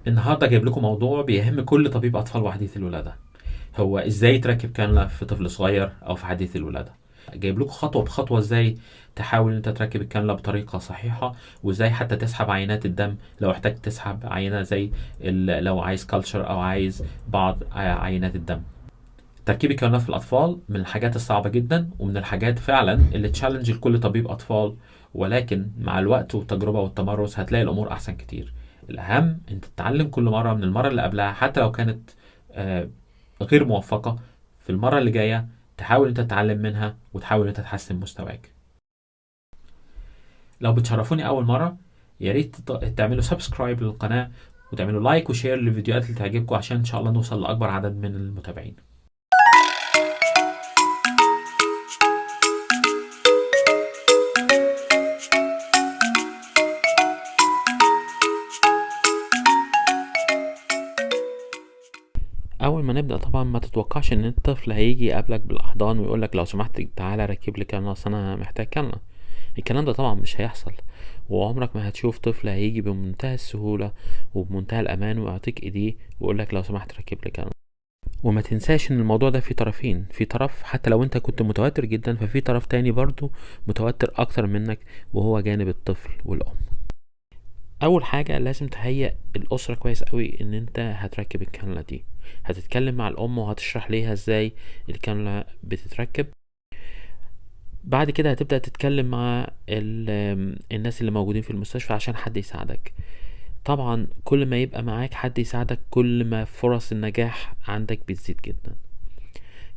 النهارده جايب لكم موضوع بيهم كل طبيب اطفال وحديث الولاده. هو ازاي تركب كانولا في طفل صغير او في حديث الولاده. جايب لكم خطوه بخطوه ازاي تحاول انت تركب الكانولا بطريقه صحيحه، وازاي حتى تسحب عينات الدم لو احتجت تسحب عينه زي لو عايز كلتشر او عايز بعض عينات الدم. تركيب الكانولا في الاطفال من الحاجات الصعبه جدا، ومن الحاجات فعلا اللي تشالنج لكل طبيب اطفال، ولكن مع الوقت والتجربه والتمرس هتلاقي الامور احسن كتير. الاهم انت تتعلم كل مره من المره اللي قبلها، حتى لو كانت غير موفقه. في المره اللي جايه تحاول انت تتعلم منها وتحاول انت تحسن مستواك. لو بتشرفوني اول مره، يا ريت تعملوا سبسكرايب للقناه وتعملوا لايك وشير للفيديوهات اللي تعجبكم، عشان ان شاء الله نوصل لاكبر عدد من المتابعين. اول ما نبدا طبعا ما تتوقعش ان الطفل هيجي يقابلك بالاحضان ويقول لك لو سمحت تعالى ركب لي كانولا، اصل انا محتاج كانولا. الكلام ده طبعا مش هيحصل، وعمرك ما هتشوف طفل هيجي بمنتهى السهوله وبمنتهى الامان ويعطيك ايديه ويقول لك لو سمحت ركب لي كانولا. وما تنساش ان الموضوع ده فيه طرفين، في طرف حتى لو انت كنت متوتر جدا ففي طرف تاني برضو متوتر اكتر منك، وهو جانب الطفل والام. اول حاجه لازم تهيئ الاسره كويس قوي ان انت هتركب الكانولا دي. هتتكلم مع الام وهتشرح ليها ازاي الكانولا بتتركب. بعد كده هتبدا تتكلم مع الناس اللي موجودين في المستشفى عشان حد يساعدك. طبعا كل ما يبقى معاك حد يساعدك كل ما فرص النجاح عندك بتزيد جدا.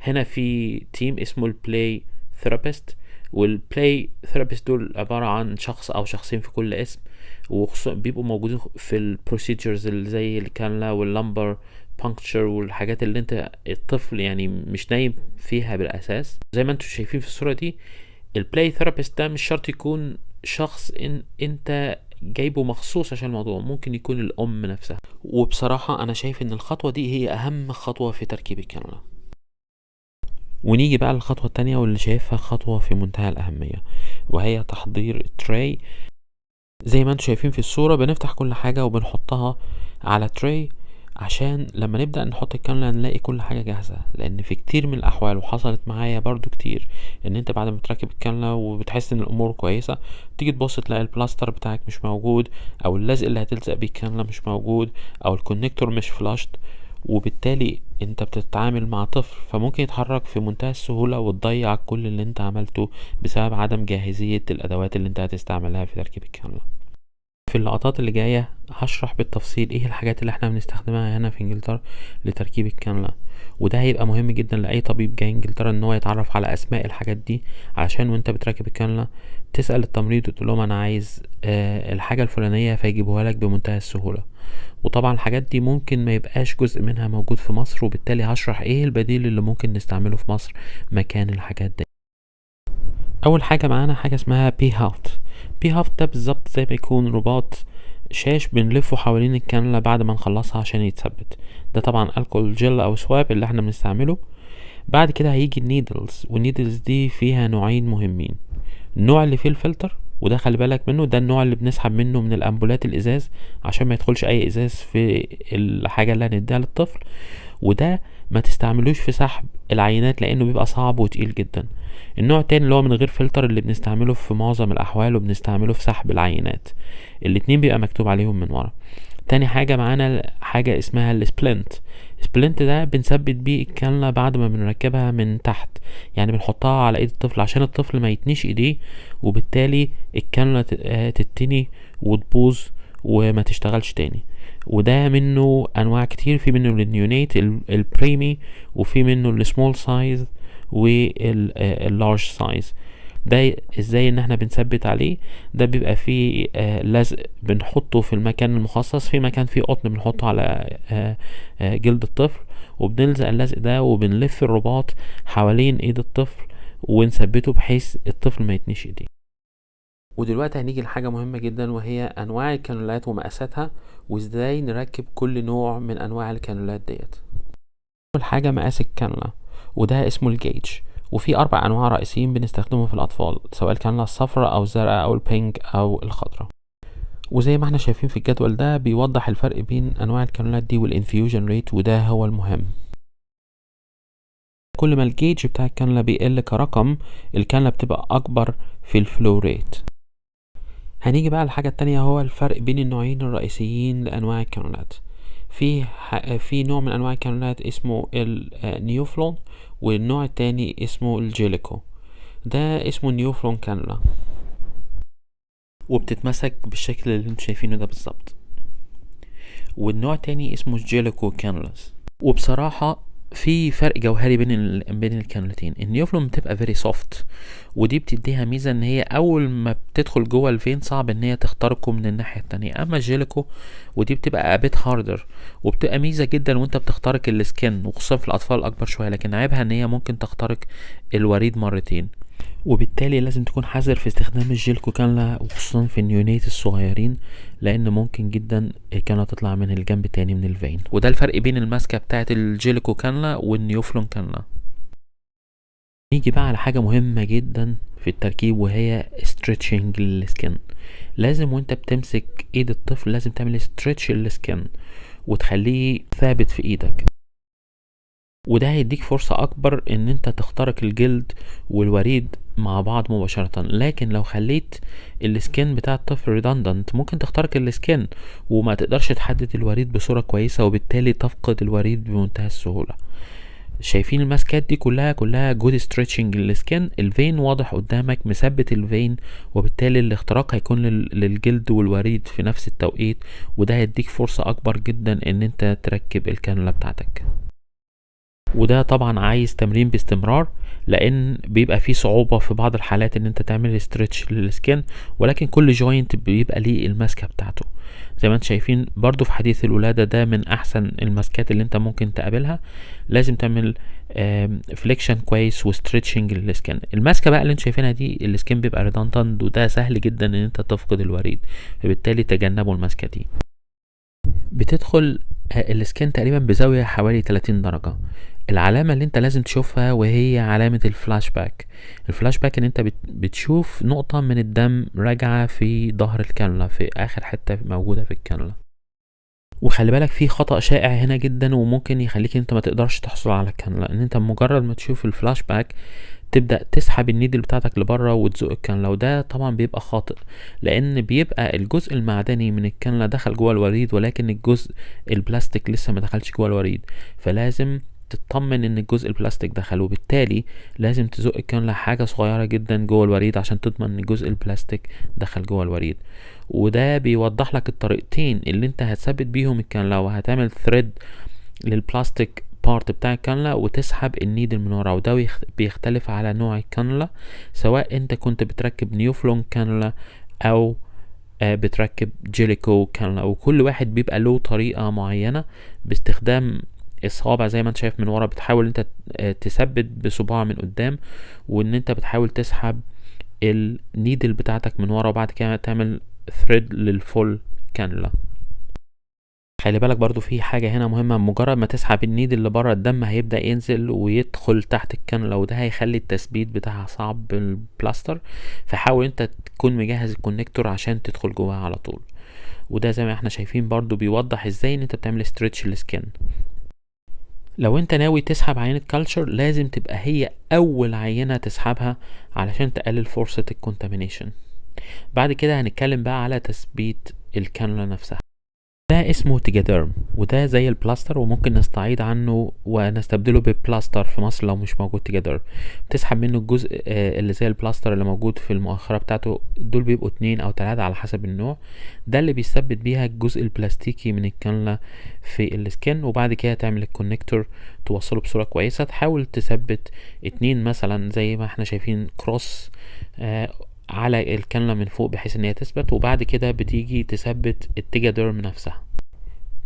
هنا في تيم اسمه البلاي ثيرابيست، والبلاي ثيرابيست دول عبارة عن شخص او شخصين في كل اسم، بيبقوا موجودين في البروسيجرز اللي زي الكانلا واللمبر بانكتشر والحاجات اللي انت الطفل يعني مش نايم فيها بالاساس. زي ما انتم شايفين في الصورة دي، البلاي ثيرابيست ده مش شرط يكون شخص انت جايبه مخصوص عشان الموضوع، ممكن يكون الام نفسها. وبصراحة انا شايف ان الخطوة دي هي اهم خطوة في تركيب الكانولا. ونيجي بقى للخطوة التانية واللي شايفها خطوة في منتهى الأهمية، وهي تحضير التراي. زي ما انتم شايفين في الصورة بنفتح كل حاجة وبنحطها على تراي عشان لما نبدأ نحط الكانولا نلاقي كل حاجة جاهزة. لأن في كتير من الأحوال، وحصلت معايا برضو كتير، إن أنت بعد ما تركب الكانولا وبتحس إن الأمور كويسة تيجي تبص تلاقي البلاستر بتاعك مش موجود، أو اللزق اللي هتلزق بيه الكانولا مش موجود، أو الكونكتور مش فلاشت. وبالتالي انت بتتعامل مع طفل فممكن يتحرك في منتهى السهولة وتضيع كل اللي انت عملته بسبب عدم جاهزية الادوات اللي انت هتستعملها في تركيب الكاميرا. في اللقطات اللي جاية هشرح بالتفصيل ايه الحاجات اللي احنا بنستخدمها هنا في انجلترا لتركيب الكاميرا، وده هيبقى مهم جدا لاي طبيب جاي انجلترا ان هو يتعرف على اسماء الحاجات دي، عشان وانت بتركب الكاميرا تسأل التمريض وتقول لهم انا عايز الحاجة الفلانية فيجيبوها لك بمنتهى السهولة. وطبعا الحاجات دي ممكن ما يبقاش جزء منها موجود في مصر، وبالتالي هشرح ايه البديل اللي ممكن نستعمله في مصر مكان الحاجات دي. اول حاجة معانا حاجة اسمها بي هافت. بي هافت ده بالظبط زي ما يكون رباط شاش بنلفه حوالين الكانولا بعد ما نخلصها عشان يتثبت. ده طبعا الكول جل او سواب اللي احنا بنستعمله. بعد كده هيجي النيدلز، والنيدلز دي فيها نوعين مهمين. النوع اللي فيه الفلتر، وده خلي بالك منه، ده النوع اللي بنسحب منه من الامبولات الازاز عشان ما يدخلش اي ازاز في الحاجه اللي هنديها للطفل. وده ما تستعملوش في سحب العينات لانه بيبقى صعب وتقيل جدا. النوع التاني اللي هو من غير فلتر اللي بنستعمله في معظم الاحوال وبنستعمله في سحب العينات. الاتنين بيبقى مكتوب عليهم من ورا. تاني حاجة معانا حاجة اسمها السبلنت. السبلنت ده بنثبت بيه الكانولا بعد ما بنركبها من تحت، يعني بنحطها على ايد الطفل عشان الطفل ما يتنيش ايديه، وبالتالي الكانولا تتني وتبوظ وما تشتغلش تاني. وده منه انواع كتير، في منه النيونيت البريمي، وفي منه السمول سايز واللارج سايز. ده ازاي ان احنا بنثبت عليه؟ ده بيبقى فيه لزق بنحطه في المكان المخصص، في مكان فيه قطن بنحطه على جلد الطفل، وبنلزق اللزق ده وبنلف الرباط حوالين ايد الطفل ونثبته بحيث الطفل ما يتنيش ايديه. ودلوقتي هنيجي لحاجة مهمة جدا، وهي انواع الكانولات ومقاساتها وازاي نركب كل نوع من انواع الكانولات ديت. اول حاجة مقاس الكانولا، وده اسمه الجيج. وفي 4 انواع رئيسيين بنستخدمهم في الاطفال، سواء الكانولا الصفراء او الزرقاء او البينك او الخضراء. وزي ما احنا شايفين في الجدول ده بيوضح الفرق بين انواع الكانولات دي والانفيوجن ريت، وده هو المهم. كل ما الجيج بتاع الكانولا بيقل كرقم، الكانولا بتبقى اكبر في الفلو ريت. هنيجي بقى للحاجة التانية، هو الفرق بين النوعين الرئيسيين لانواع الكانولات. في نوع من انواع الكانولات اسمه النيوفلون، والنوع التاني اسمه الجيليكو. ده اسمه نيوفلون كانولا، وبتتمسك بالشكل اللي انتوا شايفينه ده بالظبط. والنوع التاني اسمه الجيليكو كانولاس. وبصراحة في فرق جوهري بين الكانولتين. النيوفلون بتبقى فيري سوفت، ودي بتديها ميزة ان هي اول ما بتدخل جوه الفين صعب ان هي تخترقه من الناحية التانية. اما الجيليكو ودي بتبقى ابيت هاردر، وبتبقى ميزة جدا وانت بتخترق السكن، وخصوصا في الاطفال الاكبر شوية، لكن عيبها ان هي ممكن تخترق الوريد مرتين، وبالتالي لازم تكون حذر في استخدام الجيلكو كانلا، وخصوصا في النيونيت الصغيرين، لان ممكن جدا الكانلا تطلع من الجنب التاني من الفين. وده الفرق بين الماسكة بتاعت الجيلكو كانلا والنيوفلون كانلا. نيجي بقى على حاجة مهمة جدا في التركيب، وهي stretching للسكن. لازم وانت بتمسك ايد الطفل لازم تعمل stretch للسكن وتخليه ثابت في ايدك، وده هيديك فرصة اكبر ان انت تخترق الجلد والوريد مع بعض مباشرة. لكن لو خليت السكين بتاع الطفل redundant ممكن تخترق السكين وما تقدرش تحدد الوريد بصورة كويسة، وبالتالي تفقد الوريد بمنتهى السهولة. شايفين الماسكات دي كلها جود ستريتشنج للسكين. الفين واضح قدامك مثبت الفين، وبالتالي الاختراق هيكون للجلد والوريد في نفس التوقيت، وده هيديك فرصة اكبر جدا ان انت تركب الكانولا بتاعتك. وده طبعا عايز تمرين باستمرار، لان بيبقى فيه صعوبة في بعض الحالات ان انت تعمل ستريتش للسكين، ولكن كل جوينت بيبقى ليه الماسكة بتاعته. زي ما انت شايفين برضو في حديث الولادة ده من احسن الماسكات اللي انت ممكن تقابلها. لازم تعمل فليكشن كويس وستريتشنج للسكين. الماسكة بقى اللي انت شايفينها دي السكين بيبقى ريدندنت، وده سهل جدا ان انت تفقد الوريد، فبالتالي تجنبوا الماسكة دي. بتدخل السكين تقريبا بزاوية حوالي 30 درجة. العلامة اللي انت لازم تشوفها وهي علامة الفلاش باك. الفلاش باك ان انت بتشوف نقطة من الدم راجعة في ظهر الكانولا، في اخر حتة موجودة في الكانولا. وخلي بالك في خطأ شائع هنا جدا وممكن يخليك انت ما تقدرش تحصل على الكانولا، ان انت مجرد ما تشوف الفلاش باك تبدأ تسحب النيدل بتاعتك لبره وتزق الكانولا، وده طبعا بيبقى خاطئ، لان بيبقى الجزء المعدني من الكانولا دخل جوه الوريد، ولكن الجزء البلاستيك لسه ما دخلش جوه الوريد. فلازم تطمن ان الجزء البلاستيك دخل، وبالتالي لازم تزق الكانولا حاجة صغيرة جدا جوه الوريد عشان تضمن ان الجزء البلاستيك دخل جوه الوريد. وده بيوضح لك الطريقتين اللي انت هتثبت بيهم الكانولا، وهتعمل ثريد للبلاستيك بارت بتاع الكانولا وتسحب النيدل من ورا. وده بيختلف على نوع الكانولا، سواء انت كنت بتركب نيوفلون كانولا او بتركب جيليكو كانولا، وكل واحد بيبقى له طريقة معينة باستخدام الصوابع. زي ما انت شايف من ورا بتحاول انت تثبت بصباع من قدام، وان انت بتحاول تسحب النيدل بتاعتك من ورا، وبعد كده تعمل ثريد للفول كانولا. خلي بالك برضو في حاجة هنا مهمة، مجرد ما تسحب النيدل اللي بره الدم هيبدأ ينزل ويدخل تحت الكانولا، وده هيخلي التثبيت بتاعها صعب بالبلاستر. فحاول انت تكون مجهز الكونكتور عشان تدخل جواها على طول. وده زي ما احنا شايفين برضو بيوضح ازاي ان انت بتعمل ستريتش للسكين. لو انت ناوي تسحب عينة كالتشر لازم تبقى هي اول عينة تسحبها علشان تقلل فرصة الكونتامينيشن. بعد كده هنتكلم بقى على تثبيت الكانولا نفسها. ده اسمه تيجاديرم، وده زي البلاستر وممكن نستعيد عنه ونستبدله ببلاستر في مصر لو مش موجود تيجاديرم. بتسحب منه الجزء اللي زي البلاستر اللي موجود في المؤخرة بتاعته، دول بيبقوا 2 أو 3 على حسب النوع. ده اللي بيثبت بيها الجزء البلاستيكي من الكانولا في السكن، وبعد كده تعمل الكونكتور توصله بصورة كويسة. تحاول تثبت 2 مثلا زي ما احنا شايفين كروس على الكانولا من فوق بحيث ان هي تثبت، وبعد كده بتيجي تثبت التيجاديرم نفسها.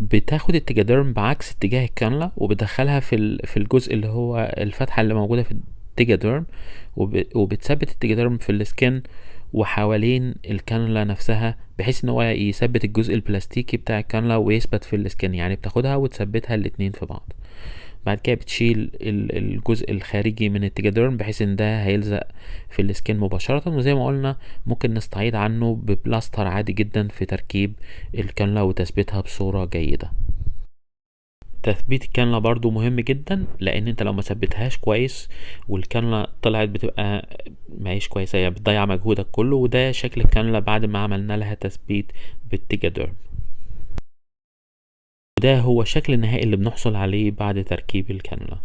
بتاخد التيجاديرم بعكس اتجاه الكانولا وبتدخلها في الجزء اللي هو الفتحة اللي موجودة في التيجاديرم، وبتثبت التيجاديرم في السكن وحوالين الكانولا نفسها، بحيث ان هو يثبت الجزء البلاستيكي بتاع الكانولا ويثبت في السكن. يعني بتاخدها وتثبتها الاتنين في بعض. بعد كده بتشيل الجزء الخارجي من التيجاديرم بحيث ان ده هيلزق في السكين مباشرة، وزي ما قلنا ممكن نستعيد عنه ببلاستر عادي جدا في تركيب الكانولا وتثبيتها بصورة جيدة. تثبيت الكانولا برضو مهم جدا، لان انت لو ما ثبتهاش كويس والكانولا طلعت بتبقى معيش كويسة، هي بتضيع مجهودك كله، وده شكل الكانولا بعد ما عملنا لها تثبيت بالتيجاديرم. وده هو الشكل النهائي اللي بنحصل عليه بعد تركيب الكانولا.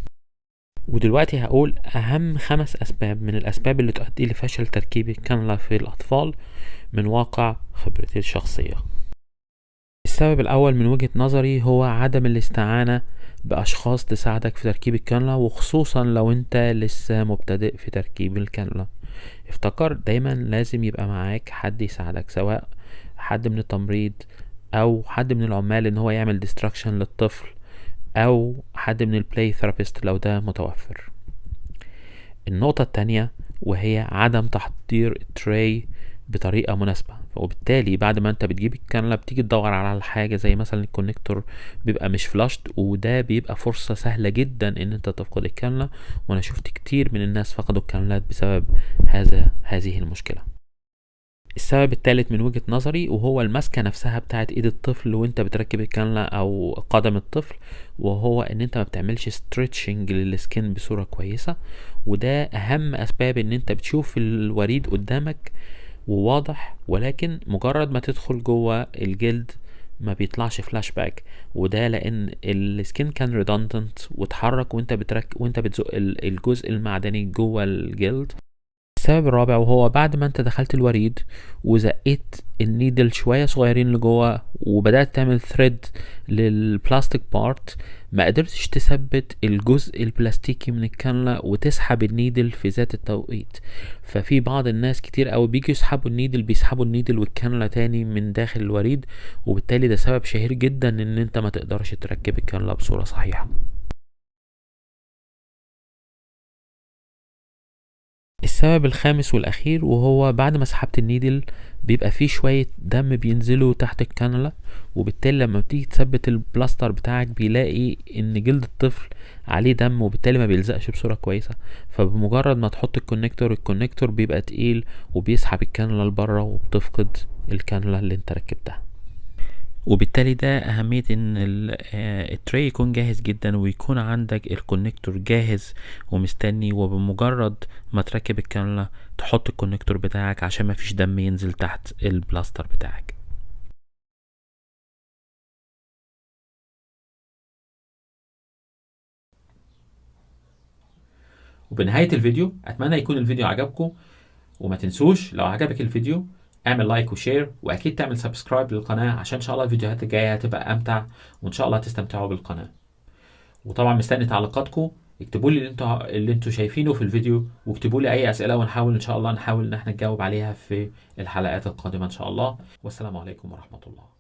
ودلوقتي هقول أهم 5 أسباب من الأسباب اللي تؤدي لفشل تركيب الكانولا في الأطفال من واقع خبرتي الشخصية. السبب الأول من وجهة نظري هو عدم الاستعانة بأشخاص تساعدك في تركيب الكانولا، وخصوصا لو انت لسه مبتدئ في تركيب الكانولا. افتكر دايما لازم يبقى معاك حد يساعدك، سواء حد من التمريض او حد من العمال ان هو يعمل ديستراكشن للطفل، او حد من البلاي ثيرابيست لو ده متوفر. النقطة التانية وهي عدم تحضير التراي بطريقة مناسبة، وبالتالي بعد ما انت بتجيب الكانولا بتيجي تدور على الحاجة زي مثلا الكونكتور بيبقى مش فلاشت، وده بيبقى فرصة سهلة جدا ان انت تفقد الكانولا، وانا شفت كتير من الناس فقدوا الكانولات بسبب هذه المشكلة. السبب الثالث من وجهة نظري وهو المسكة نفسها بتاعت ايد الطفل وانت بتركب الكانولا او قدم الطفل، وهو ان انت ما بتعملش ستريتشنج للسكين بصورة كويسة، وده اهم اسباب ان انت بتشوف الوريد قدامك وواضح، ولكن مجرد ما تدخل جوه الجلد ما بيطلعش فلاش باك، وده لان السكين كان ريدندنت واتحرك وانت بتزق الجزء المعدني جوه الجلد. السبب الرابع وهو بعد ما انت دخلت الوريد وزقيت النيدل شوية صغيرين لجوه وبدأت تعمل ثريد للبلاستيك بارت، ما قدرتش تثبت الجزء البلاستيكي من الكانولا وتسحب النيدل في ذات التوقيت. ففي بعض الناس كتير قوي بيجوا بيسحبوا النيدل والكانولا تاني من داخل الوريد، وبالتالي ده سبب شهير جدا ان انت ما تقدرش تركب الكانولا بصورة صحيحة. السبب الخامس والأخير وهو بعد ما سحبت النيدل بيبقى فيه شوية دم بينزلوا تحت الكانولا، وبالتالي لما بتيجي تثبت البلاستر بتاعك بيلاقي ان جلد الطفل عليه دم، وبالتالي ما بيلزقش بصورة كويسة. فبمجرد ما تحط الكونكتور بيبقى تقيل وبيسحب الكانولا لبره وبتفقد الكانولا اللي انت ركبتها. وبالتالي ده اهمية ان التري يكون جاهز جدا ويكون عندك الكونكتور جاهز ومستني، وبمجرد ما تركب الكانولا تحط الكونكتور بتاعك عشان ما فيش دم ينزل تحت البلاستر بتاعك. وبنهاية الفيديو اتمنى يكون الفيديو عجبكم، وما تنسوش لو عجبك الفيديو اعمل لايك وشير، واكيد تعمل سبسكرايب للقناة عشان ان شاء الله الفيديوهات الجاية هتبقى امتع، وان شاء الله تستمتعوا بالقناة. وطبعا مستني تعليقاتكم، اكتبوا لي اللي انتوا شايفينه في الفيديو، واكتبوا لي اي اسئله ونحاول ان شاء الله ان احنا نجاوب عليها في الحلقات القادمه ان شاء الله. والسلام عليكم ورحمه الله.